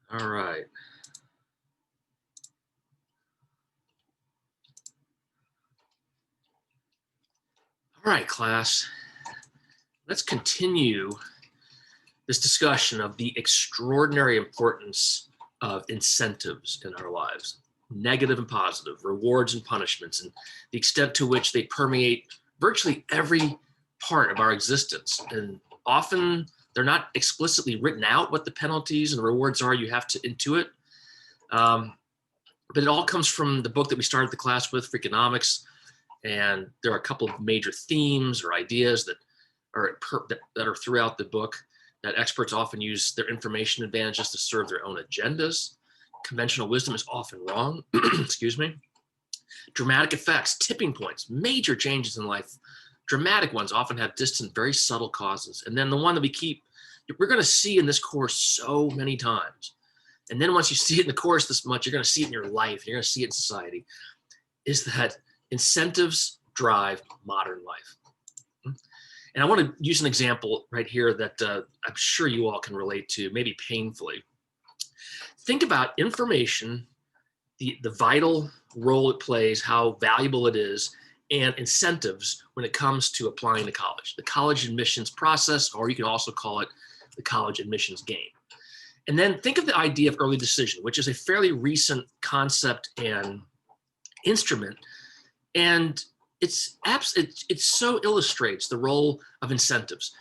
All right. All right, class. Let's continue this discussion of the extraordinary importance of incentives in our lives, negative and positive, rewards and punishments, and the extent to which they permeate virtually every part of our existence. And often they're not explicitly written out what the penalties and rewards are. You have to intuit. Um, but it all comes from the book that we started the class with, Freakonomics. And there are a couple of major themes or ideas that are throughout the book that experts often use their information advantages to serve their own agendas. Conventional wisdom is often wrong. Excuse me. Dramatic effects, tipping points, major changes in life, dramatic ones often have distant, very subtle causes. And then the one that we're going to see in this course so many times. And then once you see it in the course this much, you're going to see it in your life, you're going to see it in society, is that incentives drive modern life. And I want to use an example right here that I'm sure you all can relate to, maybe painfully. Think about information, the vital role it plays, how valuable it is, and incentives when it comes to applying to college. The college admissions process, or you can also call it the college admissions game. And then think of the idea of early decision, which is a fairly recent concept and instrument. And it so illustrates the role of incentives.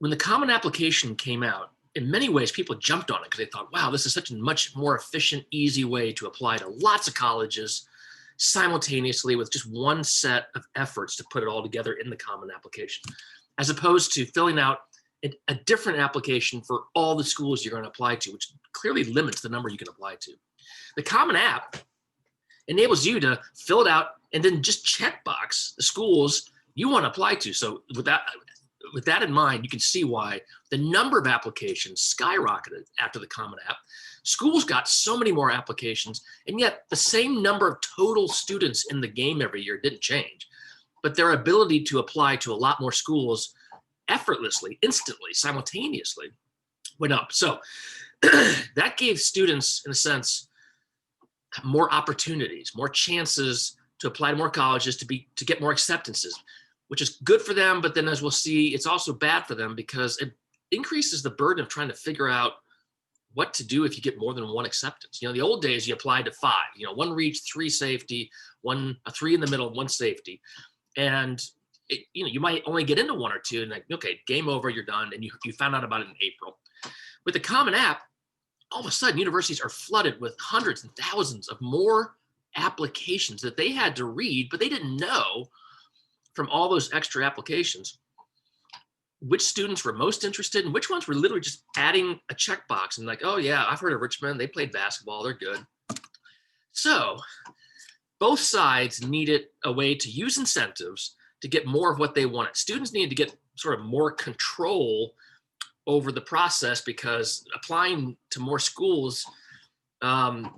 When the Common Application came out, in many ways, people jumped on it because they thought, wow, this is such a much more efficient, easy way to apply to lots of colleges simultaneously with just one set of efforts to put it all together in the Common Application, as opposed to filling out a different application for all the schools you're going to apply to, which clearly limits the number you can apply to. The Common App enables you to fill it out and then just checkbox the schools you want to apply to. So with that in mind, you can see why the number of applications skyrocketed after the Common App. Schools got so many more applications, and yet the same number of total students in the game every year didn't change. But their ability to apply to a lot more schools effortlessly, instantly, simultaneously went up. So that gave students, in a sense, more opportunities, more chances to apply to more colleges, to get more acceptances, which is good for them. But then, as we'll see, it's also bad for them because it increases the burden of trying to figure out what to do if you get more than one acceptance. The old days you applied to 5, one reach, 3 safety, a 3 in the middle, 1 safety. And you might only get into 1 or 2 and okay, game over, you're done. And you found out about it in April. With the Common App, all of a sudden universities are flooded with hundreds and thousands of more applications that they had to read, but they didn't know from all those extra applications which students were most interested and which ones were literally just adding a checkbox and oh yeah, I've heard of Richmond, they played basketball, they're good. So both sides needed a way to use incentives to get more of what they wanted. Students needed to get sort of more control over the process because applying to more schools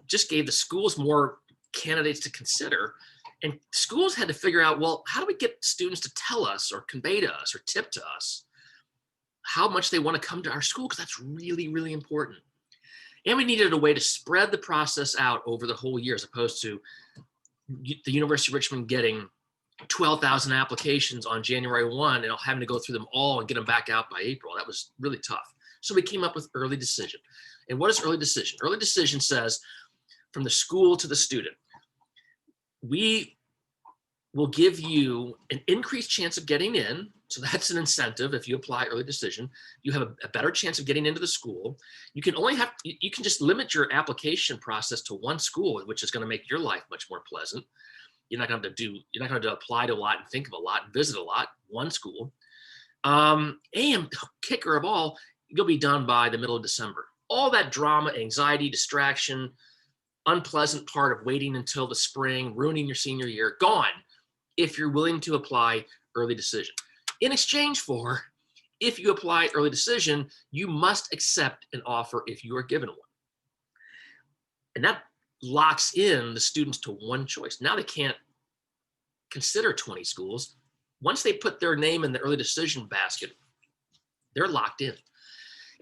just gave the schools more candidates to consider. And schools had to figure out, well, how do we get students to tell us or convey to us or tip to us how much they want to come to our school? Because that's really, really important. And we needed a way to spread the process out over the whole year, as opposed to the University of Richmond getting 12,000 applications on January 1 and having to go through them all and get them back out by April. That was really tough. So we came up with early decision. And what is early decision? Early decision says, from the school to the student, we will give you an increased chance of getting in. So that's an incentive. If you apply early decision, you have a better chance of getting into the school. You can just limit your application process to 1 school, which is going to make your life much more pleasant. You're not going to apply to a lot and think of a lot and visit a lot, 1 school. And kicker of all, you'll be done by the middle of December. All that drama, anxiety, distraction, unpleasant part of waiting until the spring, ruining your senior year, gone if you're willing to apply early decision. In exchange for, if you apply early decision, you must accept an offer if you are given one. And that locks in the students to 1 choice. Now they can't consider 20 schools. Once they put their name in the early decision basket, they're locked in.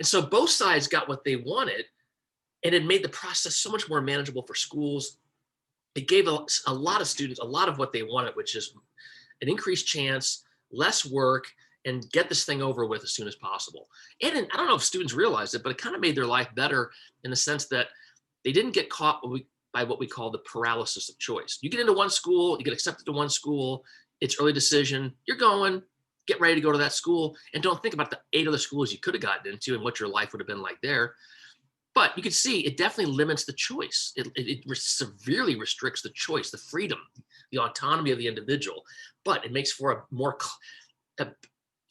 And so both sides got what they wanted, and it made the process so much more manageable for schools. It gave a lot of students a lot of what they wanted, which is an increased chance, less work, and get this thing over with as soon as possible. And I don't know if students realized it, but it kind of made their life better in the sense that they didn't get caught by what we call the paralysis of choice. You get into one school, you get accepted to one school, it's early decision, you're going, get ready to go to that school, and don't think about the 8 other schools you could have gotten into and what your life would have been like there. But you can see it definitely limits the choice. It severely restricts the choice, the freedom, the autonomy of the individual. But it makes for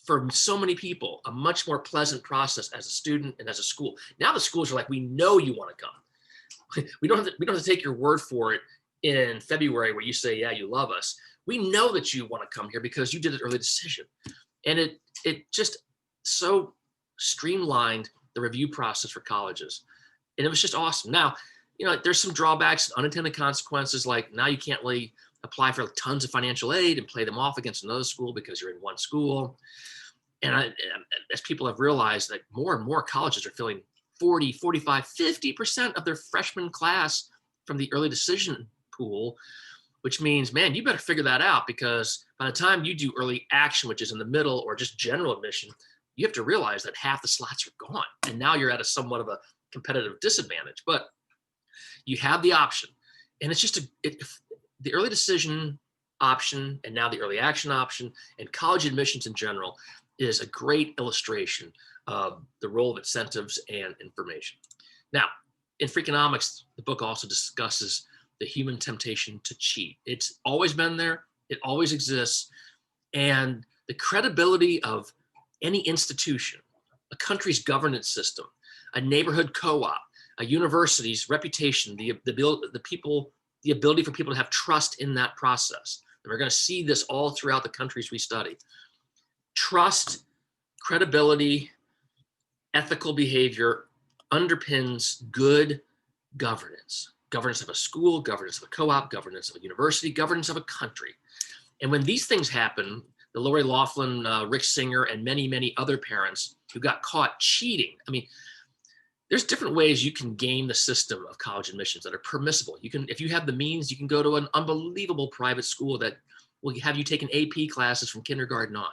for so many people, a much more pleasant process as a student and as a school. Now the schools are like, we know you want to come. We don't have to take your word for it in February where you say, yeah, you love us. We know that you want to come here because you did an early decision. And it just so streamlined the review process for colleges. And it was just awesome. Now, there's some drawbacks, unintended consequences, like now you can't really apply for tons of financial aid and play them off against another school because you're in one school. And as people have realized that more and more colleges are filling 40, 45, 50% of their freshman class from the early decision pool, which means, man, you better figure that out, because by the time you do early action, which is in the middle, or just general admission, you have to realize that half the slots are gone. And now you're at a somewhat of a competitive disadvantage, but you have the option. And it's just the early decision option, and now the early action option, and college admissions in general is a great illustration of the role of incentives and information. Now, in Freakonomics, the book also discusses the human temptation to cheat. It's always been there. It always exists. And the credibility of any institution, a country's governance system, a neighborhood co-op, a university's reputation, the ability for people to have trust in that process. And we're going to see this all throughout the countries we study. Trust, credibility, ethical behavior underpins good governance. Governance of a school, governance of a co-op, governance of a university, governance of a country. And when these things happen, the Lori Loughlin, Rick Singer, and many, many other parents who got caught cheating. I mean, there's different ways you can game the system of college admissions that are permissible. You can, if you have the means, you can go to an unbelievable private school that will have you taking AP classes from kindergarten on.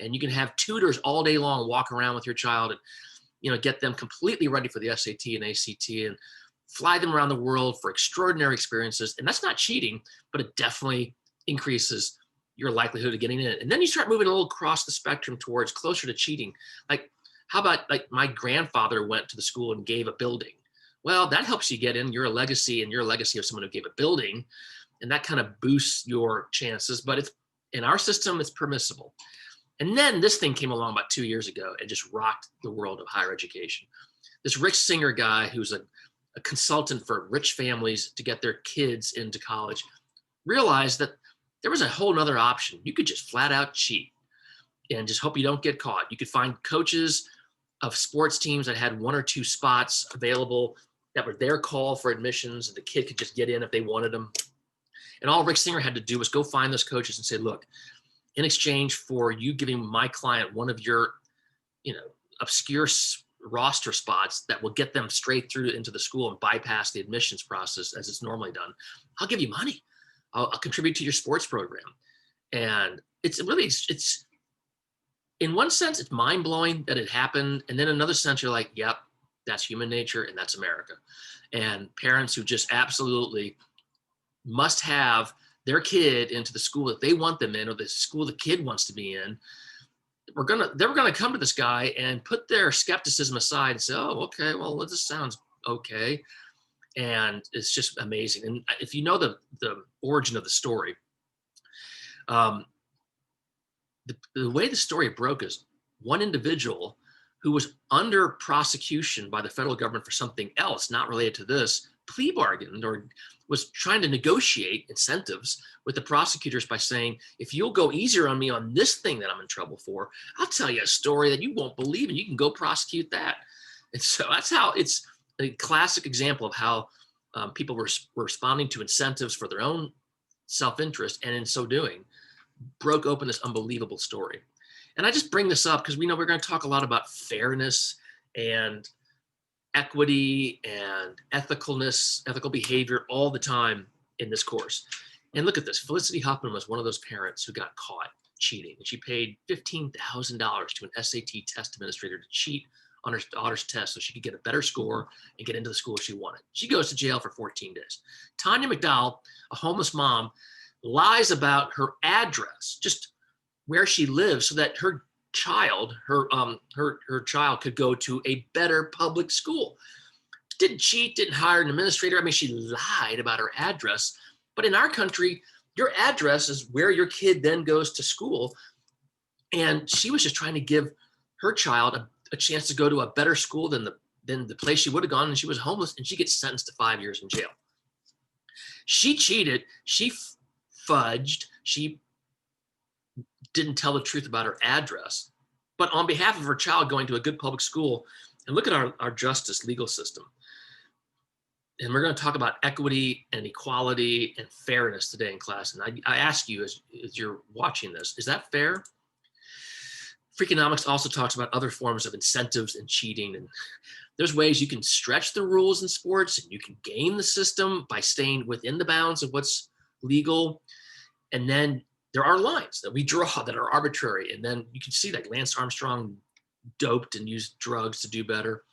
And you can have tutors all day long walk around with your child and, get them completely ready for the SAT and ACT and fly them around the world for extraordinary experiences. And that's not cheating, but it definitely increases your likelihood of getting in it. And then you start moving a little across the spectrum towards closer to cheating. Like, how about, like, my grandfather went to the school and gave a building? Well, that helps you get in. You're a legacy, and you're a legacy of someone who gave a building, and that kind of boosts your chances. But it's, in our system, it's permissible. And then this thing came along about 2 years ago and just rocked the world of higher education. This Rick Singer guy, who's a consultant for rich families to get their kids into college, realized that there was a whole nother option. You could just flat out cheat and just hope you don't get caught. You could find coaches of sports teams that had 1 or 2 spots available that were their call for admissions, and the kid could just get in if they wanted them. And all Rick Singer had to do was go find those coaches and say, look, in exchange for you giving my client one of your, obscure roster spots that will get them straight through into the school and bypass the admissions process as it's normally done, I'll give you money. I'll contribute to your sports program. And it's in one sense, it's mind blowing that it happened. And then in another sense, you're like, yep, that's human nature and that's America. And parents who just absolutely must have their kid into the school that they want them in, or the school the kid wants to be in, they're gonna come to this guy and put their skepticism aside and say, oh, okay, well, this sounds okay. And it's just amazing. And if you know the origin of the story, the way the story broke is one individual who was under prosecution by the federal government for something else not related to this plea bargained, or was trying to negotiate incentives with the prosecutors by saying, if you'll go easier on me on this thing that I'm in trouble for, I'll tell you a story that you won't believe and you can go prosecute that. And so that's how it's a classic example of how people were responding to incentives for their own self-interest, and in so doing, broke open this unbelievable story. And I just bring this up because we know we're going to talk a lot about fairness and equity and ethical behavior all the time in this course. And look at this. Felicity Huffman was one of those parents who got caught cheating. And she paid $15,000 to an SAT test administrator to cheat on her daughter's test so she could get a better score and get into the school she wanted. She goes to jail for 14 days. Tanya McDowell, a homeless mom, lies about her address, just where she lives, so that her child could go to a better public school. Didn't cheat, didn't hire an administrator. I mean, she lied about her address. But in our country, your address is where your kid then goes to school. And she was just trying to give her child a chance to go to a better school than the place she would have gone, and she was homeless, and she gets sentenced to 5 years in jail. She cheated. She fudged. She didn't tell the truth about her address. But on behalf of her child going to a good public school, and look at our justice legal system. And we're going to talk about equity and equality and fairness today in class. And I ask you, as you're watching this, is that fair? Freakonomics also talks about other forms of incentives and cheating. And there's ways you can stretch the rules in sports, and you can game the system by staying within the bounds of what's legal. And then there are lines that we draw that are arbitrary. And then you can see that Lance Armstrong doped and used drugs to do better.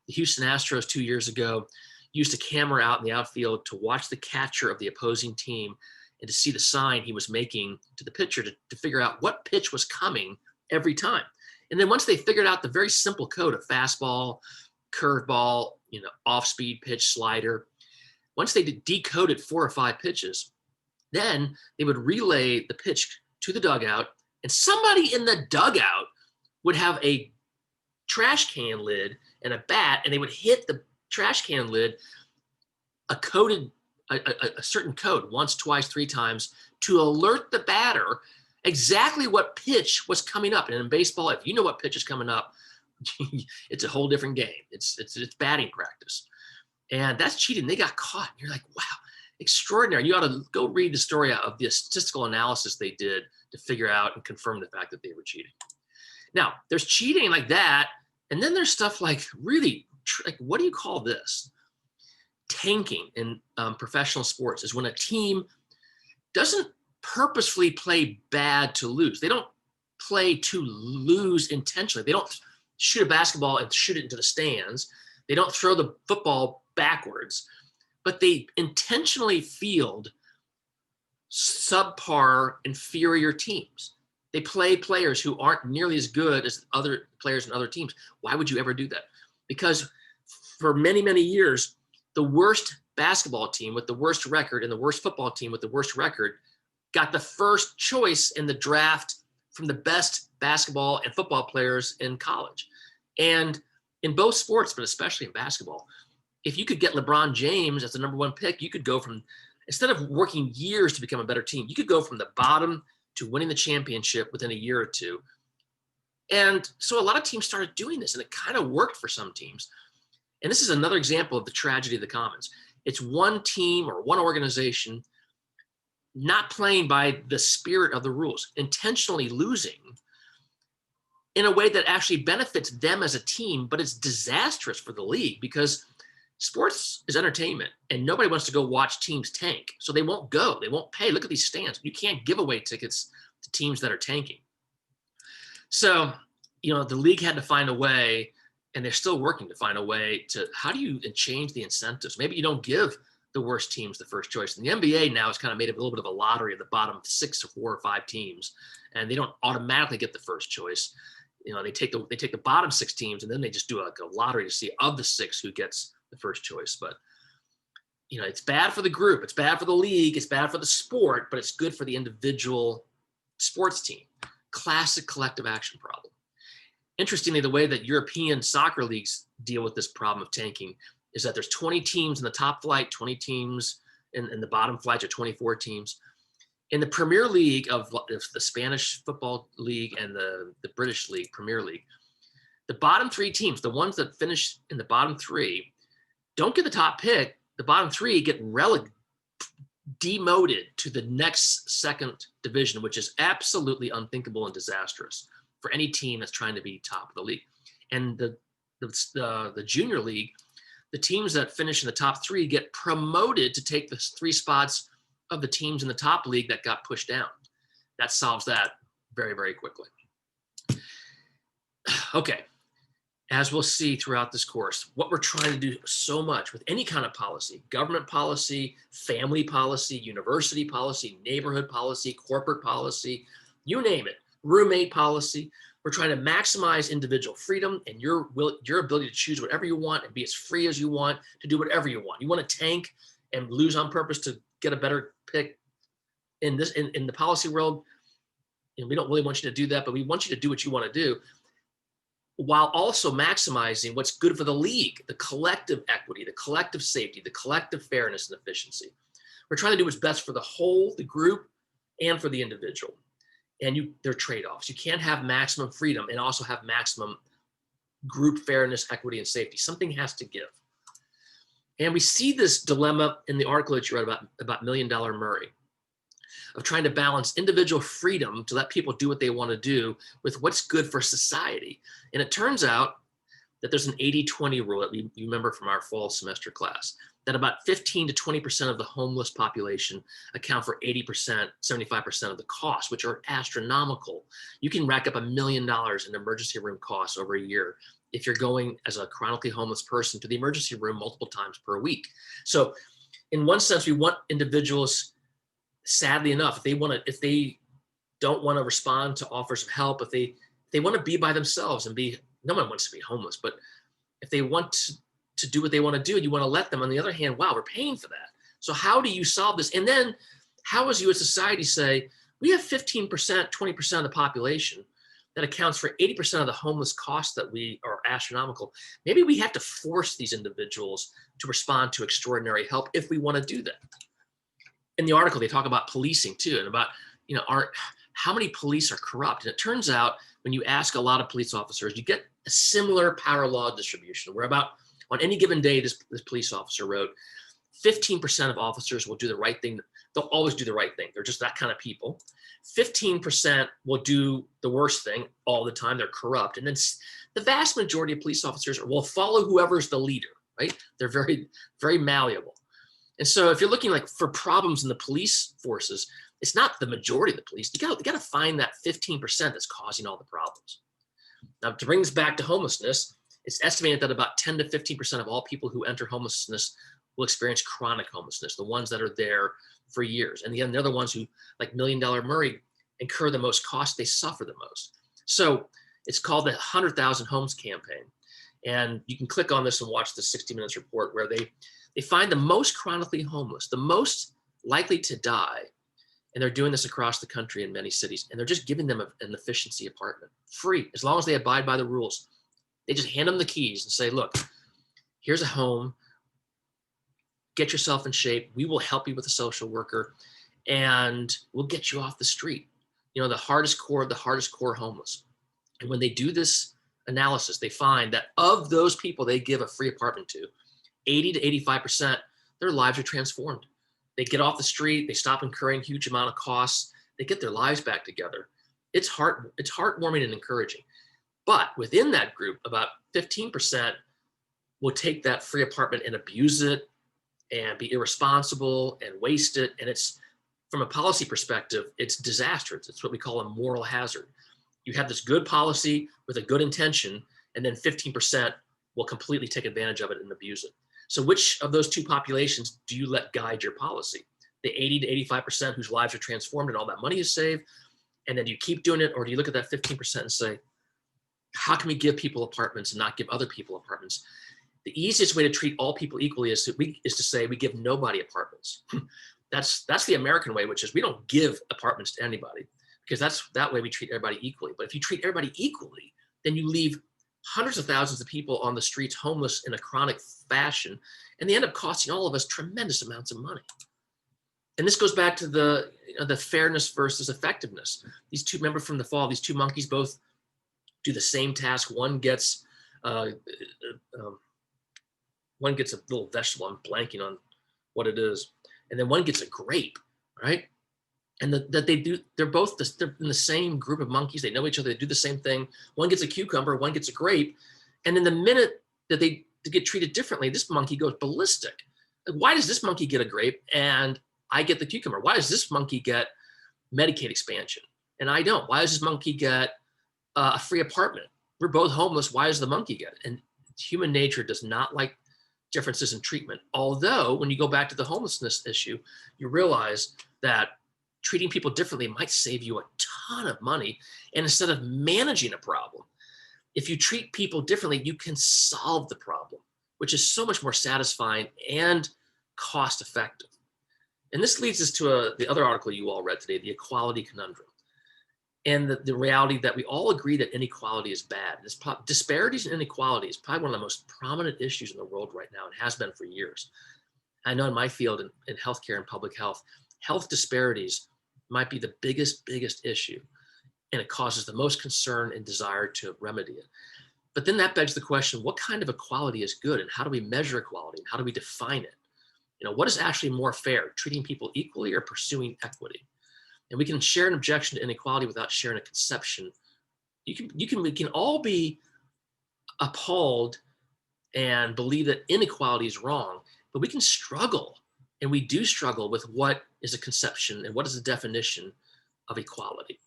The Houston Astros 2 years ago used a camera out in the outfield to watch the catcher of the opposing team and to see the sign he was making to the pitcher to figure out what pitch was coming every time. And then once they figured out the very simple code of fastball, curveball, off-speed pitch, slider, once they decoded 4 or 5 pitches, then they would relay the pitch to the dugout, and somebody in the dugout would have a trash can lid and a bat, and they would hit the trash can lid a certain code once, twice, 3 times to alert the batter exactly what pitch was coming up. And in baseball, if you know what pitch is coming up, it's a whole different game. It's batting practice. And that's cheating. They got caught. You're like, wow, extraordinary. You ought to go read the story of the statistical analysis they did to figure out and confirm the fact that they were cheating. Now, there's cheating like that. And then there's stuff like really, like, what do you call this? Tanking in professional sports is when a team doesn't purposefully play bad to lose. They don't play to lose intentionally. They don't shoot a basketball and shoot it into the stands. They don't throw the football backwards, but they intentionally field subpar, inferior teams. They play players who aren't nearly as good as other players in other teams. Why would you ever do that? Because for many, many years, the worst basketball team with the worst record and the worst football team with the worst record got the first choice in the draft from the best basketball and football players in college. And in both sports, but especially in basketball, if you could get LeBron James as the #1 pick, you could go from, instead of working years to become a better team, you could go from the bottom to winning the championship within a year or two. And so a lot of teams started doing this, and it kind of worked for some teams. And this is another example of the tragedy of the commons. It's one team or one organization not playing by the spirit of the rules, intentionally losing in a way that actually benefits them as a team, but it's disastrous for the league because sports is entertainment and nobody wants to go watch teams tank. So they won't go, they won't pay. Look at these stands. You can't give away tickets to teams that are tanking. So, the league had to find a way, and they're still working to find a way to, how do you change the incentives? Maybe you don't give the worst teams the first choice. And the NBA now is kind of made a little bit of a lottery of the bottom 6 or 4 or 5 teams, and they don't automatically get the first choice. They take the bottom 6 teams, and then they just do a lottery to see of the 6 who gets the first choice. But it's bad for the group, it's bad for the league, it's bad for the sport, but it's good for the individual sports team. Classic collective action problem. Interestingly, the way that European soccer leagues deal with this problem of tanking is that there's 20 teams in the top flight, 20 teams in the bottom flights, or 24 teams. In the Premier League of the Spanish Football League and the British League, Premier League, the bottom 3 teams, the ones that finish in the bottom 3, don't get the top pick. The bottom 3 get demoted to the next second division, which is absolutely unthinkable and disastrous for any team that's trying to be top of the league. And the the junior league, the teams that finish in the top 3 get promoted to take the 3 spots of the teams in the top league that got pushed down. That solves that very, very quickly. Okay, as we'll see throughout this course, what we're trying to do so much with any kind of policy, government policy, family policy, university policy, neighborhood policy, corporate policy, you name it, roommate policy, we're trying to maximize individual freedom and your ability to choose whatever you want and be as free as you want to do whatever you want. You want to tank and lose on purpose to get a better pick in the policy world, and we don't really want you to do that, but we want you to do what you want to do, while also maximizing what's good for the league, the collective equity, the collective safety, the collective fairness and efficiency. We're trying to do what's best for the whole, the group, and for the individual. And they're trade-offs. You can't have maximum freedom and also have maximum group fairness, equity, and safety. Something has to give. And we see this dilemma in the article that you read about $1 Million Murray, of trying to balance individual freedom to let people do what they want to do with what's good for society. And it turns out that there's an 80-20 rule that you remember from our fall semester class, that about 15 to 20% of the homeless population account for 80%, 75% of the costs, which are astronomical. You can rack up $1 million in emergency room costs over a year if you're going as a chronically homeless person to the emergency room multiple times per week. So in one sense, we want individuals, sadly enough, if they don't want to respond to offers of help, if they want to be by themselves and no one wants to be homeless, but if they want to do what they want to do, and you want to let them. On the other hand, wow, we're paying for that. So how do you solve this? And then how as you as society say, we have 15%, 20% of the population that accounts for 80% of the homeless costs that we are astronomical. Maybe we have to force these individuals to respond to extraordinary help if we want to do that. In the article, they talk about policing too, and about, how many police are corrupt. And it turns out when you ask a lot of police officers, you get a similar power law distribution, where about on any given day, this police officer wrote, 15% of officers will do the right thing. They'll always do the right thing. They're just that kind of people. 15% will do the worst thing all the time. They're corrupt. And then the vast majority of police officers will follow whoever's the leader, right? They're very, very malleable. And so if you're looking for problems in the police forces, it's not the majority of the police. You got to find that 15% that's causing all the problems. Now, to bring this back to homelessness, it's estimated that about 10 to 15% of all people who enter homelessness will experience chronic homelessness, the ones that are there for years. And again, they're the ones who, like $1 Million Murray, incur the most cost, they suffer the most. So it's called the 100,000 Homes Campaign. And you can click on this and watch the 60 Minutes report, where they find the most chronically homeless, the most likely to die. And they're doing this across the country in many cities. And they're just giving them an efficiency apartment, free, as long as they abide by the rules. They just hand them the keys and say, look, here's a home, get yourself in shape. We will help you with a social worker, and we'll get you off the street. The hardest core homeless. And when they do this analysis, they find that of those people they give a free apartment to, 80 to 85%, their lives are transformed. They get off the street, they stop incurring huge amount of costs, they get their lives back together. It's heartwarming and encouraging. But within that group, about 15% will take that free apartment and abuse it and be irresponsible and waste it. And it's, from a policy perspective, it's disastrous. It's what we call a moral hazard. You have this good policy with a good intention, and then 15% will completely take advantage of it and abuse it. So which of those two populations do you let guide your policy? The 80 to 85% whose lives are transformed and all that money is saved, and then you keep doing it? Or do you look at that 15% and say, how can we give people apartments and not give other people apartments? The easiest way to treat all people equally is to say we give nobody apartments. That's the American way, which is we don't give apartments to anybody, because that way we treat everybody equally. But if you treat everybody equally, then you leave hundreds of thousands of people on the streets homeless in a chronic fashion, and they end up costing all of us tremendous amounts of money. And this goes back to the fairness versus effectiveness. These two, remember from the fall, these two monkeys both do the same task. One gets a little vegetable. I'm blanking on what it is. And then one gets a grape, right? And they're in the same group of monkeys. They know each other. They do the same thing. One gets a cucumber, one gets a grape. And in the minute that they get treated differently, this monkey goes ballistic. Why does this monkey get a grape and I get the cucumber? Why does this monkey get Medicaid expansion and I don't? Why does this monkey get a free apartment? We're both homeless. Why does the monkey get it? And human nature does not like differences in treatment. Although when you go back to the homelessness issue, you realize that treating people differently might save you a ton of money. And instead of managing a problem, if you treat people differently, you can solve the problem, which is so much more satisfying and cost effective. And this leads us to the other article you all read today, the equality conundrum. And the reality that we all agree that inequality is bad. Disparities and inequality is probably one of the most prominent issues in the world right now and has been for years. I know in my field in healthcare and public health, health disparities might be the biggest issue, and it causes the most concern and desire to remedy it. But then that begs the question, what kind of equality is good, and how do we measure equality, and how do we define it? What is actually more fair, treating people equally or pursuing equity? And we can share an objection to inequality without sharing a conception. We can all be appalled and believe that inequality is wrong, but we can struggle, and we do struggle with what is a conception and what is the definition of equality.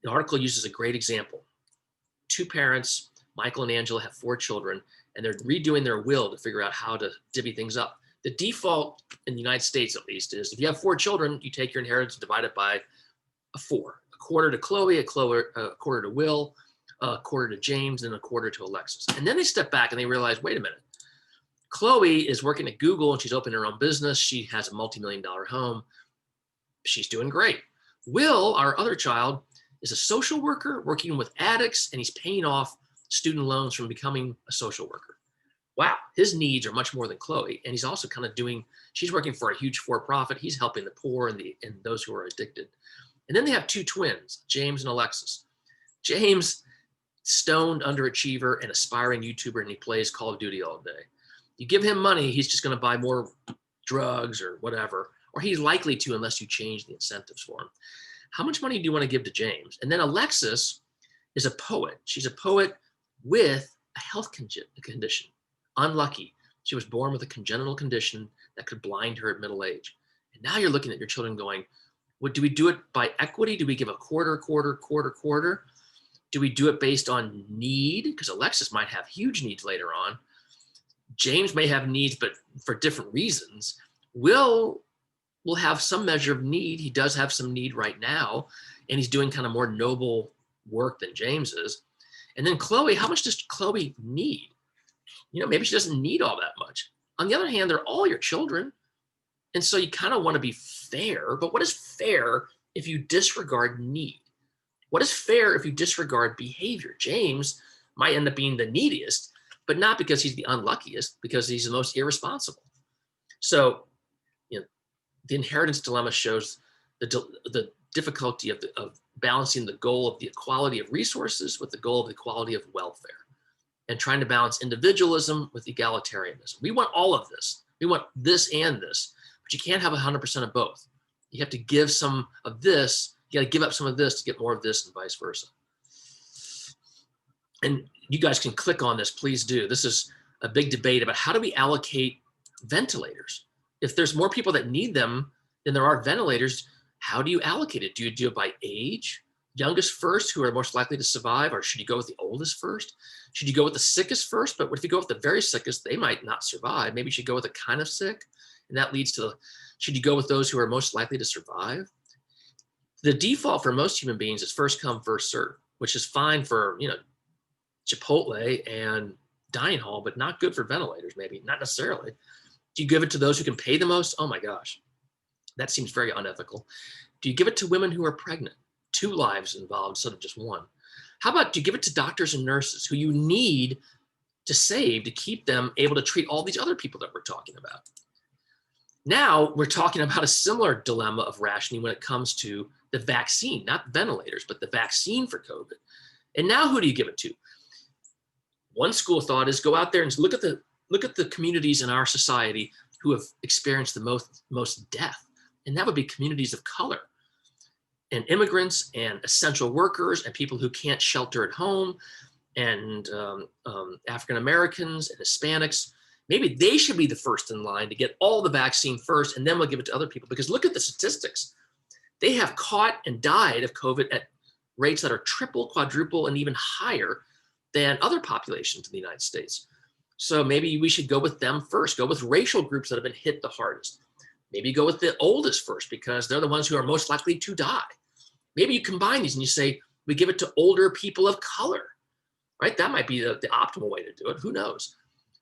The article uses a great example. Two parents, Michael and Angela, have 4 children, and they're redoing their will to figure out how to divvy things up. The default in the United States, at least, is if you have 4 children, you take your inheritance and divide it by 4. A quarter to Chloe, a quarter to Will, a quarter to James, and a quarter to Alexis. And then they step back and they realize, wait a minute. Chloe is working at Google and she's opening her own business. She has a multi-million-dollar home. She's doing great. Will, our other child, is a social worker working with addicts, and he's paying off student loans from becoming a social worker. Wow, his needs are much more than Chloe. And he's also kind of she's working for a huge for-profit. He's helping the poor and those who are addicted. And then they have 2 twins, James and Alexis. James, stoned underachiever and aspiring YouTuber, and he plays Call of Duty all day. You give him money, he's just going to buy more drugs or whatever, or he's likely to unless you change the incentives for him. How much money do you want to give to James? And then Alexis is a poet. She's a poet with a health condition. Unlucky. She was born with a congenital condition that could blind her at middle age. And now you're looking at your children going, well, do we do it by equity? Do we give a quarter? Do we do it based on need? Because Alexis might have huge needs later on. James may have needs, but for different reasons. Will have some measure of need. He does have some need right now, and he's doing kind of more noble work than James is. And then Chloe, how much does Chloe need? Maybe she doesn't need all that much. On the other hand, they're all your children. And so you kind of want to be fair, but what is fair if you disregard need? What is fair if you disregard behavior? James might end up being the neediest, but not because he's the unluckiest, because he's the most irresponsible. So, the inheritance dilemma shows the difficulty of balancing the goal of the equality of resources with the goal of the equality of welfare, and trying to balance individualism with egalitarianism. We want all of this. We want this and this, but you can't have 100% of both. You have to give some of this. You got to give up some of this to get more of this, and vice versa. And you guys can click on this, please do. This is a big debate about how do we allocate ventilators? If there's more people that need them than there are ventilators, how do you allocate it? Do you do it by age? Youngest first, who are most likely to survive, or should you go with the oldest first? Should you go with the sickest first? But what if you go with the very sickest? They might not survive. Maybe you should go with the kind of sick, and that leads to, should you go with those who are most likely to survive? The default for most human beings is first come, first serve, which is fine for, Chipotle and dining hall, but not good for ventilators, maybe, not necessarily. Do you give it to those who can pay the most? Oh my gosh, that seems very unethical. Do you give it to women who are pregnant? 2 lives involved instead of just 1. How about, do you give it to doctors and nurses who you need to save to keep them able to treat all these other people that we're talking about? Now we're talking about a similar dilemma of rationing when it comes to the vaccine, not ventilators, but the vaccine for COVID. And now who do you give it to? One school of thought is go out there and look at the communities in our society who have experienced the most death. And that would be communities of color and immigrants and essential workers and people who can't shelter at home and African Americans and Hispanics, maybe they should be the first in line to get all the vaccine first, and then we'll give it to other people. Because look at the statistics. They have caught and died of COVID at rates that are triple, quadruple, and even higher than other populations in the United States. So maybe we should go with them first, go with racial groups that have been hit the hardest. Maybe go with the oldest first because they're the ones who are most likely to die. Maybe you combine these and you say, we give it to older people of color, right? That might be the optimal way to do it. Who knows?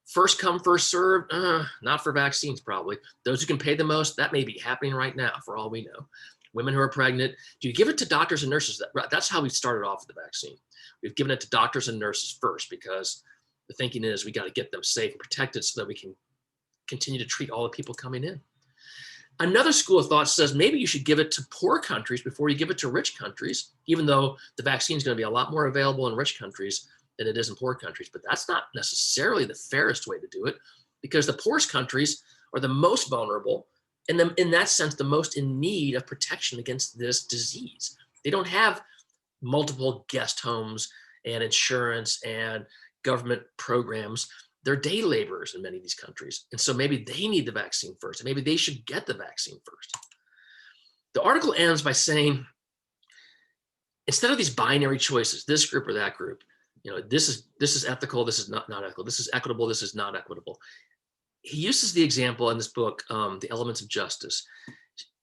First come, first serve, not for vaccines probably. Those who can pay the most, that may be happening right now for all we know. Women who are pregnant, do you give it to doctors and nurses? That's how we started off with the vaccine. We've given it to doctors and nurses first because the thinking is we got to get them safe and protected so that we can continue to treat all the people coming in. Another school of thought says maybe you should give it to poor countries before you give it to rich countries, even though the vaccine is going to be a lot more available in rich countries than it is in poor countries. But that's not necessarily the fairest way to do it because the poorest countries are the most vulnerable and in that sense, the most in need of protection against this disease. They don't have multiple guest homes and insurance and government programs. They're day laborers in many of these countries. And so maybe they need the vaccine first, and maybe they should get the vaccine first. The article ends by saying, instead of these binary choices, this group or that group, this is ethical, this is not ethical, this is equitable, this is not equitable. He uses the example in this book, The Elements of Justice.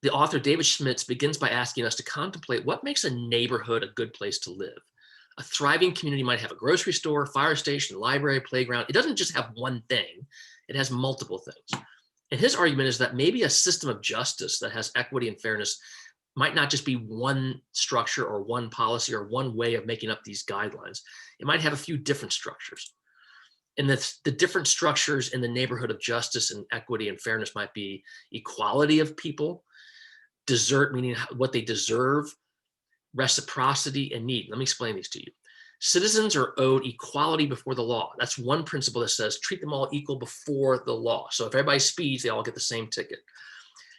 The author, David Schmitz, begins by asking us to contemplate what makes a neighborhood a good place to live. A thriving community might have a grocery store, fire station, library, playground. It doesn't just have one thing, it has multiple things. And his argument is that maybe a system of justice that has equity and fairness might not just be one structure or one policy or one way of making up these guidelines. It might have a few different structures. And the different structures in the neighborhood of justice and equity and fairness might be equality of people, meaning what they deserve, reciprocity, and need. Let me explain these to you. Citizens are owed equality before the law. That's one principle that says treat them all equal before the law. So if everybody speeds, they all get the same ticket.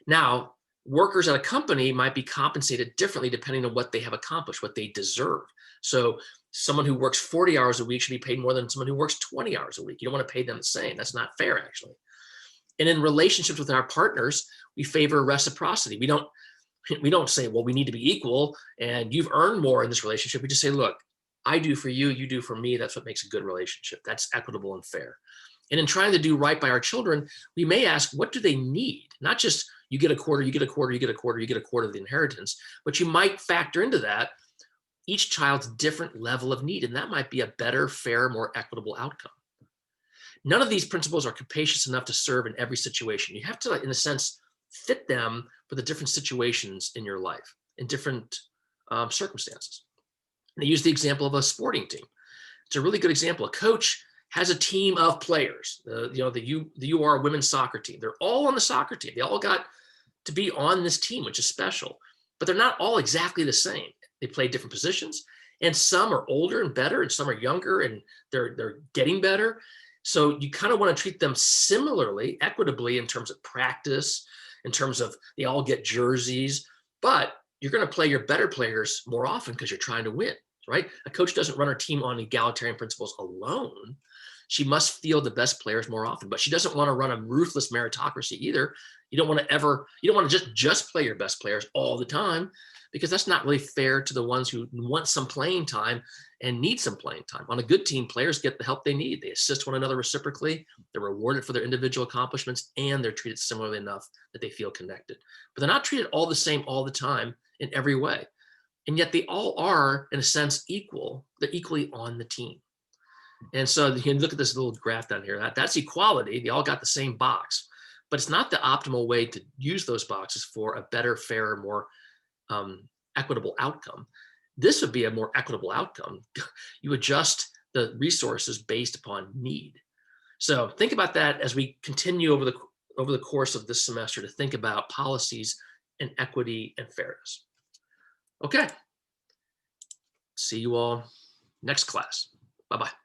Now, workers at a company might be compensated differently depending on what they have accomplished, what they deserve. So someone who works 40 hours a week should be paid more than someone who works 20 hours a week. You don't want to pay them the same. That's not fair, actually. And in relationships with our partners, we favor reciprocity. We don't say, well, we need to be equal and you've earned more in this relationship. We just say, look, I do for you, you do for me. That's what makes a good relationship. That's equitable and fair. And in trying to do right by our children, we may ask, what do they need? Not just you get a quarter, you get a quarter, you get a quarter, you get a quarter of the inheritance, but you might factor into that each child's different level of need. And that might be a better, fair, more equitable outcome. None of these principles are capacious enough to serve in every situation. You have to, in a sense, fit them for the different situations in your life, in different circumstances. And they use the example of a sporting team. It's a really good example. A coach has a team of players, the UR women's soccer team. They're all on the soccer team. They all got to be on this team, which is special, but they're not all exactly the same. They play different positions, and some are older and better, and some are younger and they're getting better. So you kind of want to treat them similarly, equitably in terms of practice, in terms of they all get jerseys, but you're going to play your better players more often because you're trying to win, right? A coach doesn't run her team on egalitarian principles alone. She must field the best players more often, but she doesn't want to run a ruthless meritocracy either. You don't want to just play your best players all the time, because that's not really fair to the ones who want some playing time and need some playing time. On a good team, players get the help they need. They assist one another reciprocally. They're rewarded for their individual accomplishments, and they're treated similarly enough that they feel connected. But they're not treated all the same all the time in every way. And yet they all are, in a sense, equal. They're equally on the team. And so you can look at this little graph down here. That's equality. They all got the same box. But it's not the optimal way to use those boxes for a better, fairer, more equitable outcome. This would be a more equitable outcome. You adjust the resources based upon need. So think about that as we continue over the course of this semester to think about policies and equity and fairness. Okay. See you all next class. Bye-bye.